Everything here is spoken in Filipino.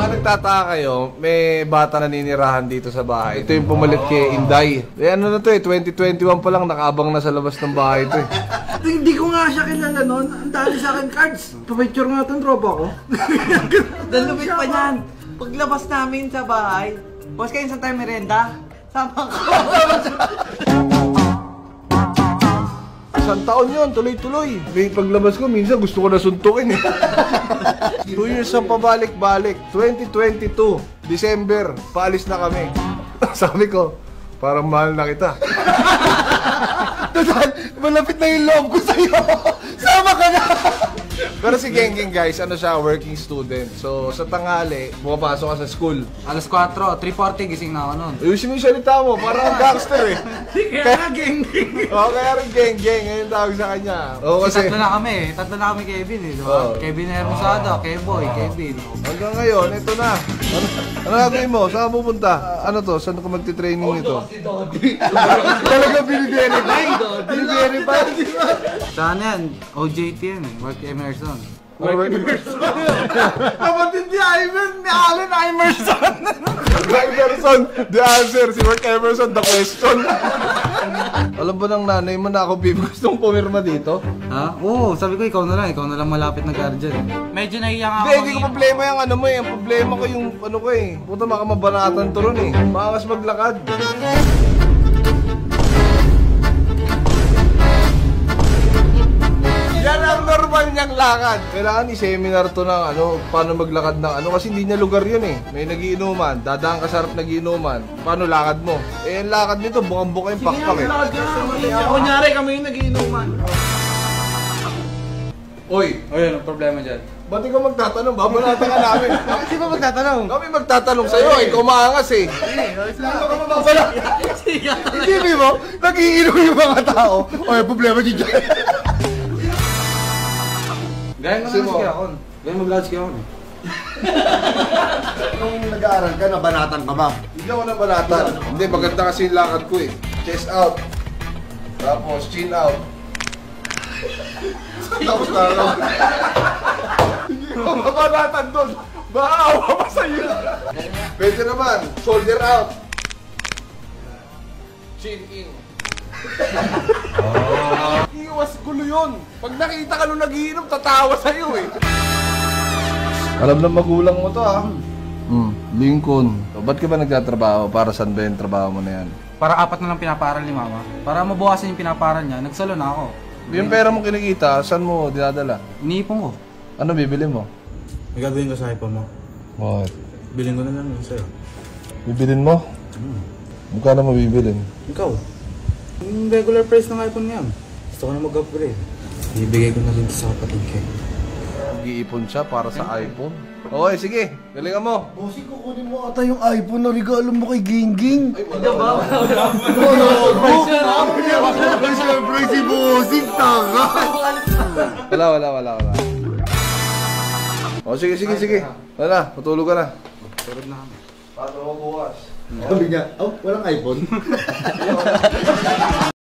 Baka nagtataka kayo, may bata naninirahan dito sa bahay. Ito yung pumalit kay Inday. Ano na to 2021 pa lang, nakaabang na sa labas ng bahay to Hindi ko nga siya kilala noon. Ang dami sa akin cards. Pa-picture nga itong tropa ko. Dalupit pa niyan. Paglabas namin sa bahay, boss kayo sa tayo merenda, sama ko. Isang taon yun, tuloy-tuloy. May paglabas ko, minsan gusto ko na suntukin 2 years ang pabalik-balik. 2022, December, paalis na kami. Sabi ko, parang mahal na kita. Total, malapit na yung loob ko sa'yo. Sama ka na. Pero si Gengging guys, ano siya, working student. So sa tanghali, pumapasok ka sa school. Alas 4, 3:40 gising na ako noon. Ayusin mo yung salita mo, parang gangster Kaya Gengging. Oo, kaya rin Gengging, ngayon tawag sa kanya. Oo, kasi Tatlo na kami Kevin eh, diba? Kevin Hermosada, Keboy, Kevin. hanggang ngayon, ito na. Ano gagawin mo? Saan ka pupunta? Ano to? Saan ka magti-training nito? Talaga biniverify? Biniverify? Saan yan? OJT yan eh, Work Emerson. Kapatid ni Ivan, ni Allen Emerson. Emerson, the answer. Si Mark Emerson, the question. Alam ba ng nanay mo na ako, Bib, gustong pumirma dito? Ha? Oo, sabi ko ikaw na lang malapit na guardian. Medyo nahiya nga ako. Hindi ko problema yung ano mo eh. Ang problema ko yung ano ko eh. Puta baka mabanatan to ron eh. Maangas maglakad. Yan ang normal niyang lakad. Kailangan i-seminar to ng ano, paano maglakad ng ano. Kasi hindi niya lugar yun eh. May nagiinuman, dadaan ka sa harap nagiinuman. Paano lakad mo? Eh, yung lakad nito, bukang-buka yung pakpak eh. Kunyari kami yung nagiinuman. Oy, Ayun, ang problema dyan. ba't ikaw magtatanong? Babanatan ka namin. Di ba magtatanong? Kami magtatanong sa'yo, ikaw maangas eh. Hindi mo, nagiinom yung mga tao. Oy, problema dito. Gaya mo Kasi lang mo- si Kiakon. Gaya mag-lodge Kiakon eh. Nung nag-aaral ka, nabanatan ka ba? Hindi ako nabanatan. Hindi, maganda kasi yung lakad ko eh. Chest out. Tapos chin out. Tapos na lang. Hindi ko mabanatan doon. Maawa pa sa'yo. Pwede naman, shoulder out. Chin in. Iwas gulo yun. Pag nakita ka nung nagiinom, tatawa sa'yo eh. Alam ng magulang mo to ah. Lincoln. So, ba't ka ba nagtatrabaho? Para saan ba yung trabaho mo na yan? Para 4 na lang pinaparal ni Mama. Para mabukasan yung pinaparal niya, nagsalo na ako. Yung pera mo kinikita, saan mo dinadala? Iniipon ko. Ano bibili mo? May gagawin ka sa iPhone mo. What? Bilhin ko na lang yun sa'yo. Bibilin mo? Magkano mo bibilin? Ikaw? Yung regular price ng iPhone niya. Gusto ko na mag-upgrade. Ibigay ko na rin sa kapatid ko. Mag-iipon siya para sa iPhone. Okay, sige. Galingan mo. Bossing, kukunin mo ata yung iPhone na regalo mo kay Gengging. Hindi ba? Siyempre si Bossing, tanga! Wala. O, sige. Wala, matulog ka na. Tulog na kami. Paano mo bukas? Sabi niya, oh, walang iPhone.